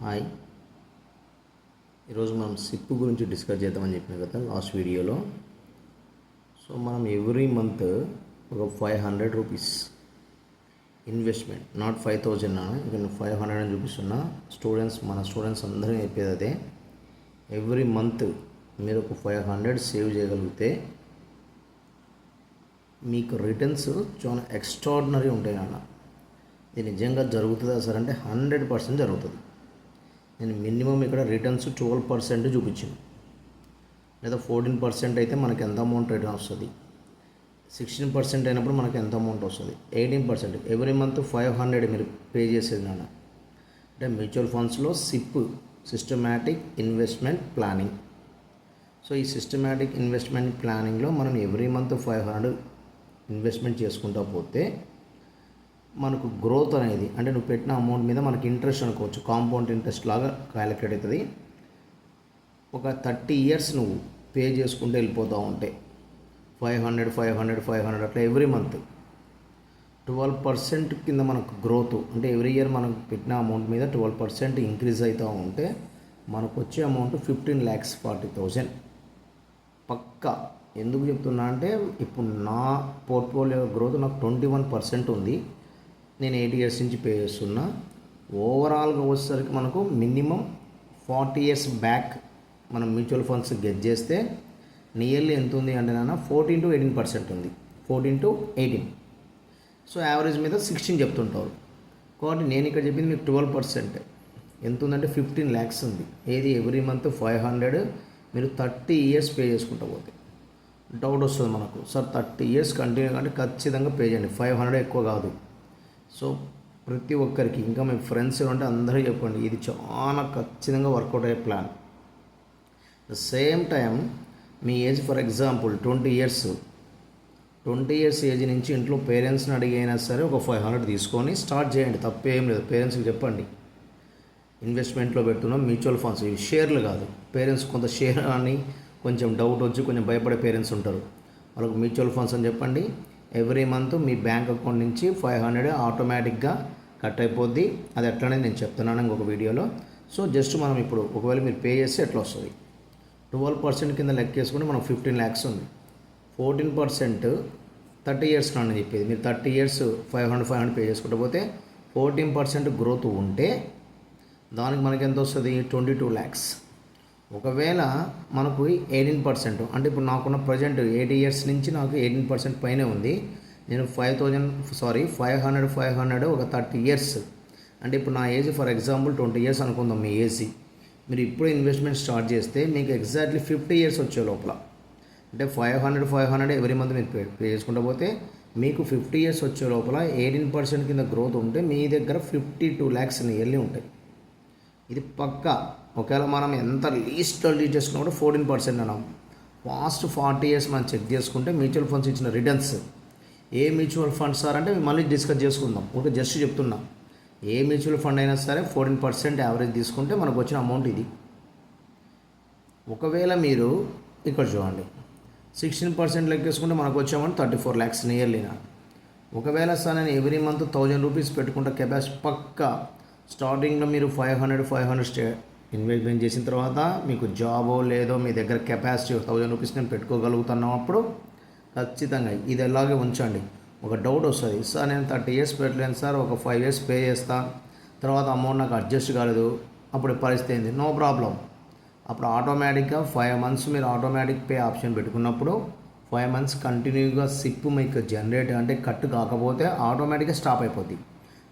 Hi. ఈరోజు మనం SIP గురించి డిస్కస్ చేద్దామని చెప్పిన కదా లాస్ట్ వీడియోలో. సో మనం ఎవ్రీ మంత్ ఒక 500 రూపీస్ ఇన్వెస్ట్మెంట్, నాట్ 5000 ఇక్కడ 500 అని చూపిస్తున్నా. మన స్టూడెంట్స్ అందరికీ చెప్పేది అదే. ఎవ్రీ మంత్ మీరు ఒక 500 సేవ్ చేయగలిగితే మీకు రిటర్న్స్ చాలా ఎక్స్ట్రాడినరీ ఉంటాయి నాన్న. ఇది నిజంగా జరుగుతుందా సార్ అంటే 100% జరుగుతుంది. నేను మినిమం ఇక్కడ రిటర్న్స్ 12% చూపించాను, లేదా 14% అయితే మనకి ఎంత అమౌంట్ రిటర్న్ వస్తుంది, 16% అయినప్పుడు మనకి ఎంత అమౌంట్ వస్తుంది, 18%. ఎవ్రీ మంత్ 500 మీరు పే చేసేది నాన్న. అంటే మ్యూచువల్ ఫండ్స్లో SIP, systematic investment planning. So ఈ సిస్టమాటిక్ ఇన్వెస్ట్మెంట్ ప్లానింగ్లో మనం ఎవ్రీ మంత్ 500 ఇన్వెస్ట్మెంట్ చేసుకుంటూ పోతే మనకు గ్రోత్ అనేది, అంటే నువ్వు పెట్టిన అమౌంట్ మీద మనకి ఇంట్రెస్ట్ అనుకోవచ్చు, కాంపౌండ్ ఇంట్రెస్ట్ లాగా క్యాలిక్యులేట్ అవుతుంది. ఒక 30 ఇయర్స్ నువ్వు పే చేసుకుంటూ వెళ్ళిపోతూ ఉంటే 500 అట్లా ఎవ్రీ మంత్ 12% కింద మనకు గ్రోత్, అంటే ఎవ్రీ ఇయర్ మనం పెట్టిన అమౌంట్ మీద 12% ఇంక్రీజ్ అవుతూ ఉంటే మనకు వచ్చే అమౌంట్ 15,40,000 పక్కా. ఎందుకు చెప్తున్నా అంటే ఇప్పుడు నా పోర్ట్ఫోలియో గ్రోత్ నాకు 21% ఉంది. నేను 8 ఇయర్స్ నుంచి పే చేస్తున్నా. ఓవరాల్గా వచ్చేసరికి మనకు మినిమం 40 ఇయర్స్ బ్యాక్ మనం మ్యూచువల్ ఫండ్స్ గెట్ చేస్తే నియర్లీ ఎంత ఉంది అంటే నాన్న 14 to 18% ఉంది. 14 to 18. సో యావరేజ్ మీద 16 చెప్తుంటారు. కాబట్టి నేను ఇక్కడ చెప్పింది మీకు 12% ఎంత ఉందంటే 15 lakhs ఉంది. ఏది ఎవ్రీ మంత్ 500 మీరు 30 ఇయర్స్ పే చేసుకుంటూ పోతే. డౌట్ వస్తుంది మనకు, సార్ 30 ఇయర్స్ కంటిన్యూ అంటే ఖచ్చితంగా పే చేయండి. 500 ఎక్కువ కాదు. సో ప్రతి ఒక్కరికి, ఇంకా మీ ఫ్రెండ్స్ అంటే అందరికీ చెప్పండి, ఇది చాలా ఖచ్చితంగా వర్కౌట్ అయ్యే plan. The same time me age for example 20 years age నుంచి ఇంట్లో పేరెంట్స్ని అడిగైనా సరే ఒక 500 తీసుకొని స్టార్ట్ చేయండి. తప్పేం లేదు. పేరెంట్స్కి చెప్పండి ఇన్వెస్ట్మెంట్లో పెడుతున్నాం మ్యూచువల్ ఫండ్స్, ఇవి షేర్లు కాదు. పేరెంట్స్ కొంత షేర్ అని కొంచెం డౌట్ వచ్చి కొంచెం భయపడే పేరెంట్స్ ఉంటారు, వాళ్ళకు మ్యూచువల్ ఫండ్స్ అని చెప్పండి. ఎవ్రీ మంత్ మీ బ్యాంక్ అకౌంట్ నుంచి 500 ఆటోమేటిక్గా కట్ అయిపోద్ది. అది ఎట్లనే నేను చెప్తున్నాను ఇంకొక వీడియోలో. సో జస్ట్ మనం ఇప్పుడు ఒకవేళ మీరు పే చేస్తే ఎట్లా వస్తుంది, 12% కింద లెక్కేసుకుంటే మనం 15 lakhs ఉంది. 14% 30 ఇయర్స్ అని చెప్పేది. మీరు 30 ఇయర్స్ 500 పే చేసుకుంటూ పోతే 14% గ్రోత్ ఉంటే దానికి మనకి ఎంత వస్తుంది, 22 lakhs. ఒకవేళ మనకు 18%, అంటే ఇప్పుడు నాకున్న ప్రజెంట్ 8 ఇయర్స్ నుంచి నాకు 18% పైనే ఉంది. నేను 500 ఒక 30 ఇయర్స్, అంటే ఇప్పుడు నా ఏజ్ ఫర్ ఎగ్జాంపుల్ 20 ఇయర్స్ అనుకుందాం మీ ఏజ్. మీరు ఇప్పుడు ఇన్వెస్ట్మెంట్ స్టార్ట్ చేస్తే మీకు ఎగ్జాక్ట్లీ 50 ఇయర్స్ వచ్చే లోపల, అంటే 500 ఎవ్రీ మంత్ మీరు పే చేసుకుంటూ పోతే మీకు 50 ఇయర్స్ వచ్చే లోపల 18% కింద గ్రోత్ ఉంటే మీ దగ్గర 52 lakhs నియర్లీ ఉంటాయి. ఇది పక్కా. ఒకవేళ మనం ఎంత లీడ్ చేసుకున్నా కూడా 14% అన్నాం. ఫాస్ట్ 40 ఇయర్స్ మనం చెక్ చేసుకుంటే మ్యూచువల్ ఫండ్స్ ఇచ్చిన రిటర్న్స్, ఏ మ్యూచువల్ ఫండ్స్ సార్ అంటే మళ్ళీ డిస్కస్ చేసుకుందాం. ఒక జస్ట్ చెప్తున్నా, ఏ మ్యూచువల్ ఫండ్ అయినా సరే 14% యావరేజ్ తీసుకుంటే మనకు వచ్చిన అమౌంట్ ఇది. ఒకవేళ మీరు ఇక్కడ చూడండి 16% లెక్కేసుకుంటే మనకు వచ్చే అమౌంట్ 34 lakhs నియర్లీనా. ఒకవేళ సార్ నేను ఎవ్రీ మంత్ 1000 రూపీస్ పెట్టుకుంటే కెపాసిటీ పక్కా. స్టార్టింగ్లో మీరు 500 ఇన్వెస్ట్మెంట్ చేసిన తర్వాత మీకు జాబో లేదో మీ దగ్గర కెపాసిటీ 1000 రూపీస్ నేను పెట్టుకోగలుగుతున్నప్పుడు ఖచ్చితంగా ఇది ఎలాగే ఉంచండి. ఒక డౌట్ వస్తుంది, సార్ నేను 30 ఇయర్స్ పెట్టలేను సార్, ఒక 5 ఇయర్స్ పే చేస్తా, తర్వాత అమౌంట్ నాకు అడ్జస్ట్ కాలేదు, అప్పుడు పరిస్థితి ఏంది? No problem. అప్పుడు ఆటోమేటిక్గా 5 months మీరు ఆటోమేటిక్ పే ఆప్షన్ పెట్టుకున్నప్పుడు 5 months కంటిన్యూగా సిప్ మీకు జనరేట్ అంటే కట్ కాకపోతే ఆటోమేటిక్గా స్టాప్ అయిపోద్ది.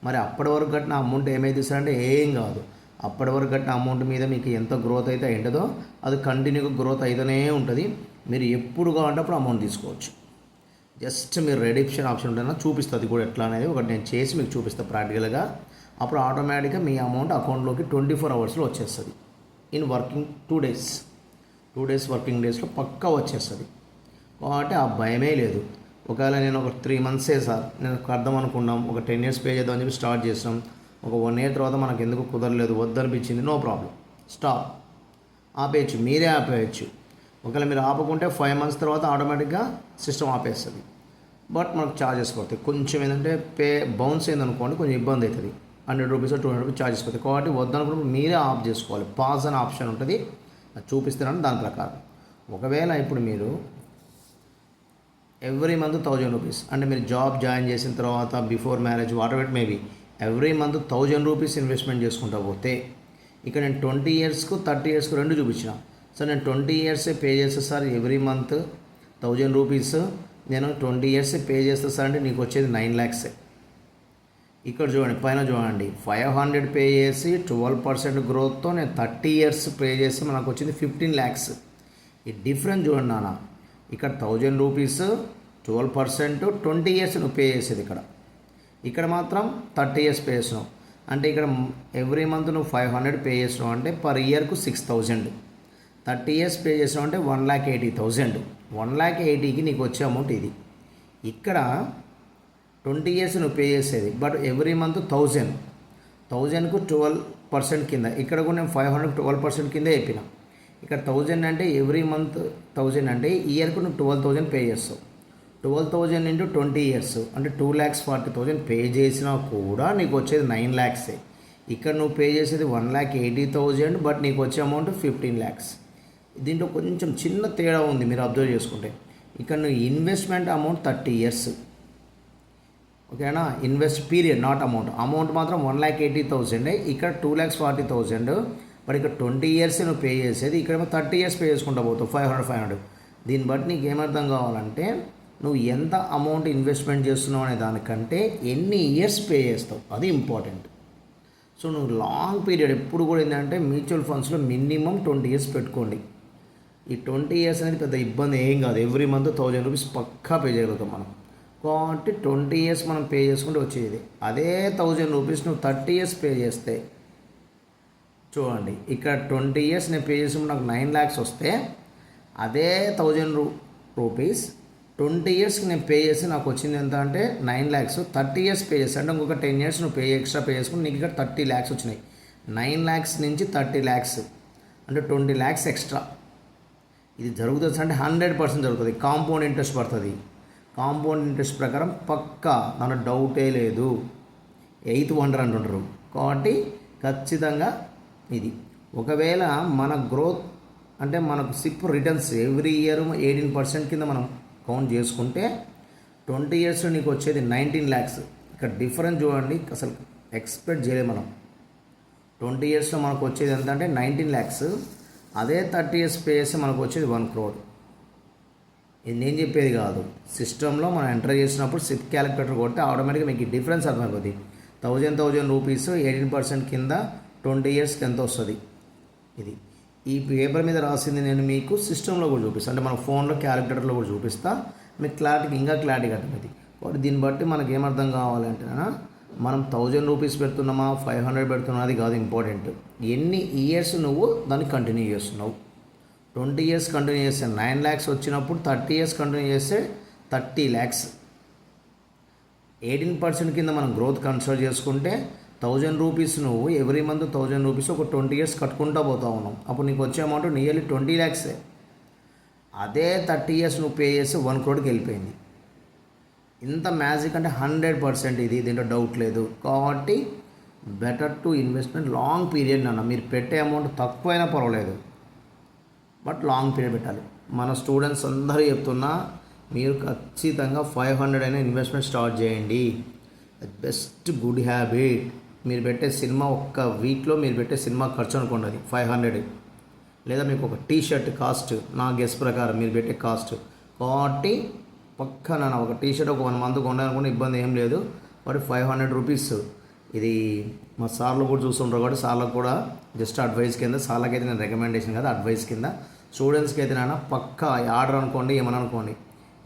మరి అప్పటి వరకు కట్టిన అమౌంట్ ఏమైతే సార్ ఏం కాదు. అప్పటి వరకు కట్టిన అమౌంట్ మీద మీకు ఎంత గ్రోత్ అయితే ఏంటదో అది కంటిన్యూగా గ్రోత్ అయితేనే ఉంటుంది. మీరు ఎప్పుడు కావాలంటే అప్పుడు అమౌంట్ తీసుకోవచ్చు. జస్ట్ మీరు రెడిప్షన్ ఆప్షన్ ఉంటుందా చూపిస్తుంది కూడా ఎట్లా అనేది ఒకటి నేను చేసి మీకు చూపిస్తాను ప్రాక్టికల్గా. అప్పుడు ఆటోమేటిక్గా మీ అమౌంట్ అకౌంట్లోకి 24 hours వచ్చేస్తుంది. ఇన్ వర్కింగ్ 2 days వర్కింగ్ డేస్లో పక్కా వచ్చేస్తుంది. కాబట్టి ఆ భయమే లేదు. ఒకవేళ నేను ఒక 3 months సార్ నేను అర్థం అనుకున్నాం, ఒక 10 years పే చేద్దామని చెప్పి స్టార్ట్ చేస్తాం, ఒక 1 year తర్వాత మనకు ఎందుకు కుదరలేదు, వద్దనిపించింది, నో ప్రాబ్లం, స్టాప్, ఆపేయచ్చు, మీరే ఆపేయచ్చు. ఒకవేళ మీరు ఆపకుంటే 5 months తర్వాత ఆటోమేటిక్గా సిస్టమ్ ఆపేస్తుంది. బట్ మనకు ఛార్జెస్ పడతాయి కొంచెం. ఏంటంటే బౌన్స్ అయిందనుకోండి కొంచెం ఇబ్బంది అవుతుంది. రూపీస్ 200 రూపీస్ ఛార్జెస్ పోతాయి. కాబట్టి వద్దనుకున్నప్పుడు మీరే ఆఫ్ చేసుకోవాలి. పాజ్ అనే ఆప్షన్ ఉంటుంది, అది చూపిస్తున్నాను దాని ప్రకారం. ఒకవేళ ఇప్పుడు మీరు ఎవ్రీ మంత్ 1000 రూపీస్ అంటే మీరు జాబ్ జాయిన్ చేసిన తర్వాత before marriage water it maybe every month 1000 rupees investment చేసుకుంటా పోతే ఇక్కడ నేను 20 ఇయర్స్కు 30 ఇయర్స్కు రెండు చూపించిన. సార్ నేను 20 ఇయర్సే పే చేస్తాను సార్, ఎవ్రీ మంత్ 1000 రూపీస్ నేను 20 ఇయర్సే పే చేస్తాను సార్ అంటే నీకు వచ్చేది 9 lakhs. ఇక్కడ చూడండి, పైన చూడండి, 500 పే చేసి 12% గ్రోత్తో నేను 30 ఇయర్స్ పే చేసి మనకు వచ్చింది 15 lakhs. ఈ డిఫరెన్స్ చూడండి నాన్న, ఇక్కడ 1000 రూపీస్ 12% 20 ఇయర్స్ నువ్వు పే చేసేది, ఇక్కడ మాత్రం 30 ఇయర్స్ పే చేసినావు. అంటే ఇక్కడ ఎవ్రీ మంత్ నువ్వు 500 పే చేసినావు అంటే పర్ ఇయర్కు 6000. 30 ఇయర్స్ పే చేసినావు అంటే 1,80,000. 1,80,000కి నీకు వచ్చే అమౌంట్ ఇది. ఇక్కడ 20 ఇయర్స్ నువ్వు పే చేసేది, బట్ ఎవ్రీ మంత్ 1000కు 12% కింద. ఇక్కడ కూడా నేను 500కు 12% కింద చెప్పిన. ఇక్కడ 1000 అంటే ఎవ్రీ మంత్ 1000 అంటే ఇయర్కు నువ్వు 12,000 పే చేస్తావు. 12,000 ఇంటూ 20 ఇయర్స్ అంటే 2,40,000 పే చేసినా కూడా నీకు వచ్చేది 9 lakhs. ఇక్కడ నువ్వు పే చేసేది 1,80,000, బట్ నీకు వచ్చే అమౌంట్ 15 lakhs. దీంట్లో కొంచెం చిన్న తేడా ఉంది మీరు అబ్జర్వ్ చేసుకుంటే. ఇక్కడ నువ్వు ఇన్వెస్ట్మెంట్ అమౌంట్ 30 ఇయర్స్, ఓకేనా, ఇన్వెస్ట్ పీరియడ్ నాట్ అమౌంట్ మాత్రం 1,80,000. ఇక్కడ 2,40,000, బట్ ఇక్కడ 20 ఇయర్స్ నువ్వు పే చేసేది, ఇక్కడేమో 30 ఇయర్స్ పే చేసుకుంటా పోతావు 500. దీన్ని బట్టి నీకు ఏమర్థం కావాలంటే నువ్వు ఎంత అమౌంట్ ఇన్వెస్ట్మెంట్ చేస్తున్నావు అనే దానికంటే ఎన్ని ఇయర్స్ పే చేస్తావు అది ఇంపార్టెంట్. సో నువ్వు లాంగ్ పీరియడ్ ఎప్పుడు కూడా ఏంటంటే మ్యూచువల్ ఫండ్స్లో మినిమం 20 ఇయర్స్ పెట్టుకోండి. ఈ 20 ఇయర్స్ అనేది పెద్ద ఇబ్బంది ఏం కాదు, ఎవ్రీ మంత్ 1000 రూపీస్ పక్కా పే చేయగలుగుతాం మనం. కాబట్టి 20 ఇయర్స్ మనం పే చేసుకుంటే వచ్చేది. అదే 1000 రూపీస్ నువ్వు 30 ఇయర్స్ పే చేస్తే చూడండి, ఇక్కడ 20 ఇయర్స్ నేను పే చేసినప్పుడు నాకు 9 lakhs వస్తే, అదే 1000 రూపీస్ 20 ఇయర్స్కి నేను పే చేసి నాకు వచ్చింది ఎంత అంటే 9 lakhs. 30 ఇయర్స్ పే చేసి అంటే ఇంకొక 10 ఇయర్స్ నువ్వు ఎక్స్ట్రా పే చేసుకుని నీకు ఇక్కడ 30 lakhs వచ్చినాయి. 9 lakhs నుంచి 30 lakhs అంటే 20 lakhs ఎక్స్ట్రా. ఇది జరుగుతుంది అంటే 100% జరుగుతుంది. కాంపౌండ్ ఇంట్రెస్ట్ పడుతుంది. కాంపౌండ్ ఇంట్రెస్ట్ ప్రకారం పక్కా, దాని డౌటే లేదు. 8th wonder అంటుంటారు. కాబట్టి ఖచ్చితంగా ఇది. ఒకవేళ మన గ్రోత్ అంటే మనకు సిప్ రిటర్న్స్ ఎవ్రీ ఇయర్ 18% కింద మనం కౌంట్ చేసుకుంటే 20 ఇయర్స్లో నీకు వచ్చేది 19 lakhs. ఇక్కడ డిఫరెన్స్ చూడండి, అసలు ఎక్స్పెక్ట్ చేయలేము మనం. 20 ఇయర్స్లో మనకు వచ్చేది ఎంత అంటే 19 lakhs. అదే 30 ఇయర్స్ పే చేస్తే మనకు వచ్చేది 1 crore. ఇది నేను చెప్పేది కాదు, సిస్టంలో మనం ఎంటర్ చేసినప్పుడు సిప్ క్యాలిక్యులేటర్ కొడితే ఆటోమేటిక్గా మీకు ఈ డిఫరెన్స్ అర్థమైపోతుంది. 1000 రూపీస్ 18% కింద 20 ఇయర్స్కి ఎంత వస్తుంది. ఇది ఈ పేపర్ మీద రాసింది నేను మీకు సిస్టంలో కూడా చూపిస్తాను, అంటే మన ఫోన్లో క్యాలిక్యులేటర్లో కూడా చూపిస్తా, మీకు ఇంకా క్లారిటీగా అర్థమైంది. కాబట్టి దీన్ని బట్టి మనకి ఏమర్థం కావాలంటే మనం 1000 రూపీస్ పెడుతున్నామా 500 పెడుతున్నా అది కాదు ఇంపార్టెంట్, ఎన్ని ఇయర్స్ నువ్వు దాన్ని కంటిన్యూ చేస్తున్నావు. 20 ఇయర్స్ కంటిన్యూ చేస్తే 9 lakhs వచ్చినప్పుడు 30 ఇయర్స్ కంటిన్యూ చేస్తే 30 lakhs. 18% కింద మనం గ్రోత్ కన్సిడర్ చేసుకుంటే 1000 రూపీస్ నువ్వు ఎవ్రీ మంత్ 1000 రూపీస్ ఒక 20 ఇయర్స్ కట్టుకుంటూ పోతా ఉన్నావు. అప్పుడు నీకు వచ్చే అమౌంట్ నియర్లీ 20 lakhs. అదే 30 ఇయర్స్ నువ్వు పే చేసి 1 crore వెళ్ళిపోయింది. ఇంత మ్యాజిక్ అంటే 100% ఇది, దీంట్లో డౌట్ లేదు. కాబట్టి better to investment long period అన్న. మీరు పెట్టే అమౌంట్ తక్కువైనా పర్వాలేదు, బట్ లాంగ్ పీరియడ్ పెట్టాలి. మన స్టూడెంట్స్ అందరూ చెప్తున్నా మీరు ఖచ్చితంగా 500 అయినా ఇన్వెస్ట్మెంట్ స్టార్ట్ చేయండి. Best good habit. మీరు పెట్టే సినిమా ఒక్క వీక్లో మీరు పెట్టే సినిమా ఖర్చు అనుకోండి అది 500, లేదా మీకు ఒక టీషర్ట్ కాస్ట్ నా గెస్ ప్రకారం మీరు పెట్టే కాస్ట్. కాబట్టి పక్కన ఒక టీషర్ట్ ఒక 1 month కొనాలనుకుంటే ఇబ్బంది ఏం లేదు, బట్ 500 రూపీస్. ఇది మా సార్లు కూడా చూస్తుంటారు కాబట్టి సార్లకు కూడా జస్ట్ అడ్వైస్ కింద, సార్లకి అయితే నేను రికమెండేషన్ కదా అడ్వైస్ కింద, స్టూడెంట్స్కి అయితే నాన్న పక్కా ఆర్డర్ అనుకోండి ఏమని అనుకోండి,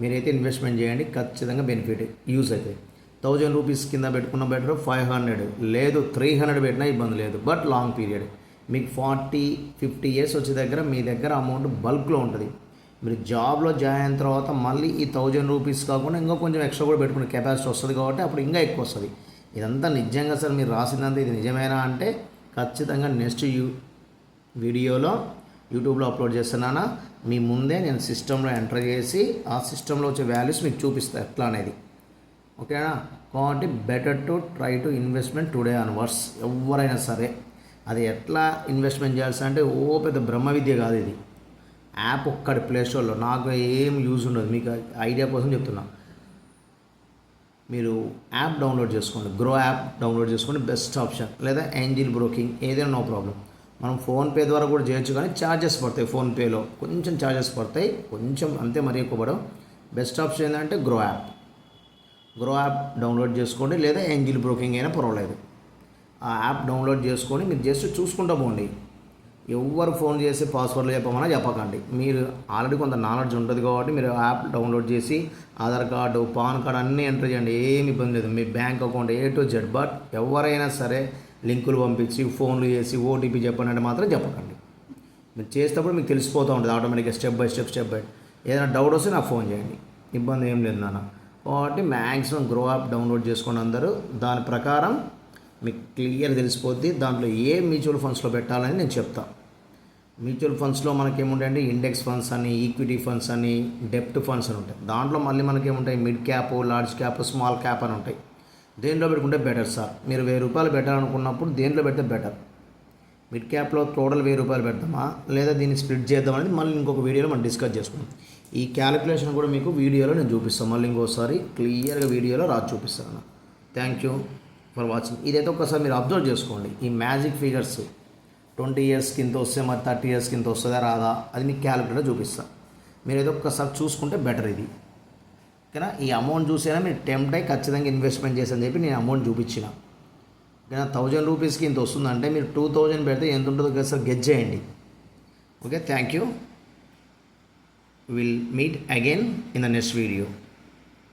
మీరైతే ఇన్వెస్ట్మెంట్ చేయండి, ఖచ్చితంగా బెనిఫిట్ యూజ్ అవుతుంది. 1000 రూపీస్ కింద పెట్టుకున్న బెటర్, 500 లేదు 300 పెట్టినా ఇబ్బంది లేదు, బట్ లాంగ్ పీరియడ్. మీకు 40-50 ఇయర్స్ వచ్చే దగ్గర మీ దగ్గర అమౌంట్ బల్క్లో ఉంటుంది. మీరు జాబ్లో జాయిన్ అయిన తర్వాత మళ్ళీ ఈ 1000 రూపీస్ కాకుండా ఇంకా కొంచెం ఎక్స్ట్రా కూడా పెట్టుకునే కెపాసిటీ వస్తుంది కాబట్టి అప్పుడు ఇంకా ఎక్కువ వస్తుంది. ఇదంతా నిజంగా సార్ మీరు రాసిందంతా ఇది నిజమేనా అంటే ఖచ్చితంగా నెక్స్ట్ వీడియోలో యూట్యూబ్లో అప్లోడ్ చేస్తున్నానా, మీ ముందే నేను సిస్టంలో ఎంటర్ చేసి ఆ సిస్టంలో వచ్చే వాల్యూస్ మీకు చూపిస్తాను ఎట్లా అనేది, ఓకేనా. కాబట్టి better to try to investment today onwards. ఎవరైనా సరే అది ఎట్లా ఇన్వెస్ట్మెంట్ చేయాల్సి అంటే పెద్ద బ్రహ్మ విద్య కాదు ఇది. యాప్ ఒక్కటి ప్లేస్టోర్లో నాకు ఏం యూజ్ ఉండదు, మీకు ఐడియా కోసం చెప్తున్నా. మీరు యాప్ డౌన్లోడ్ చేసుకోండి, గ్రో యాప్ డౌన్లోడ్ చేసుకోండి, బెస్ట్ ఆప్షన్. లేదా ఏంజిల్ బ్రోకింగ్ ఏదైనా నో ప్రాబ్లం. మనం ఫోన్పే ద్వారా కూడా చేయొచ్చు, కానీ ఛార్జెస్ పడతాయి. ఫోన్పేలో కొంచెం ఛార్జెస్ పడతాయి, కొంచెం అంతే, మరీ ఎక్కువ పడవు. బెస్ట్ ఆప్షన్ ఏంటంటే grow app. Grow app download చేసుకోండి, లేదా ఏంజిల్ బ్రోకింగ్ అయినా పర్వాలేదు. ఆ యాప్ డౌన్లోడ్ చేసుకొని మీరు జస్ట్ చూసుకుంటూ పోండి. ఎవరు ఫోన్ చేసి పాస్వర్డ్లు చెప్పమన్నా చెప్పకండి. మీరు ఆల్రెడీ కొంత నాలెడ్జ్ ఉంటుంది కాబట్టి మీరు యాప్ డౌన్లోడ్ చేసి ఆధార్ కార్డు, పాన్ కార్డు అన్నీ ఎంటర్ చేయండి, ఏమి ఇబ్బంది లేదు. మీ bank account A to Z. But ఎవరైనా సరే లింకులు పంపించి ఫోన్లు చేసి ఓటీపీ చెప్పండి అంటే మాత్రం చెప్పకండి. మీరు చేసేటప్పుడు మీకు తెలిసిపోతూ ఉంటుంది ఆటోమేటిక్గా, స్టెప్ బై స్టెప్. ఏదైనా డౌట్ వస్తే నాకు ఫోన్ చేయండి, ఇబ్బంది ఏం లేదు నాన్న. కాబట్టి మ్యాక్సిమం గ్రో యాప్ డౌన్లోడ్ చేసుకోండి అందరూ. దాని ప్రకారం మీకు క్లియర్ తెలిసిపోద్ది దాంట్లో ఏ మ్యూచువల్ ఫండ్స్లో పెట్టాలని నేను చెప్తాను. మ్యూచువల్ ఫండ్స్లో మనకేముంటాయంటే ఇండెక్స్ ఫండ్స్ అని, ఈక్విటీ ఫండ్స్ అని, డెప్ట్ ఫండ్స్ అని ఉంటాయి. దాంట్లో మళ్ళీ మనకేముంటాయి mid cap, large cap, small cap అని ఉంటాయి. దేంట్లో పెట్టుకుంటే బెటర్ సార్? మీరు ₹1000 పెట్టాలనుకున్నప్పుడు దేంట్లో పెడితే బెటర్? మిడ్ క్యాప్లో టోటల్ ₹1000 పెడతామా, లేదా దీన్ని స్ప్లిట్ చేద్దాం అనేది మళ్ళీ ఇంకొక వీడియోలో మనం డిస్కస్ చేసుకుందాం. ఈ క్యాలిక్యులేషన్ కూడా మీకు వీడియోలో నేను చూపిస్తాను, మళ్ళీ ఇంకోసారి క్లియర్గా వీడియోలో రాసి చూపిస్తాను. Thank you for watching. ఇదైతే ఒకసారి మీరు అబ్జర్వ్ చేసుకోండి. ఈ మ్యాజిక్ ఫిగర్స్ 20 years కింద వస్తే మరి 30 years కింద వస్తుందా రాదా అది మీకు క్యాలిక్యులేటర్ చూపిస్తాను. మీరు ఏదో ఒక్కసారి చూసుకుంటే బెటర్ ఇది. ఓకేనా? ఈ అమౌంట్ చూసేనా మీరు టెంప్ట్ అయ్యి ఖచ్చితంగా ఇన్వెస్ట్మెంట్ చేసని చెప్పి నేను అమౌంట్ చూపించిన. ఓకేనా? ₹1000 ఇంత వస్తుందంటే మీరు 2000 పెడితే ఎంత ఉంటుందో ఒకసారి గెస్ చేయండి. Okay, thank you. Will meet again in the next video.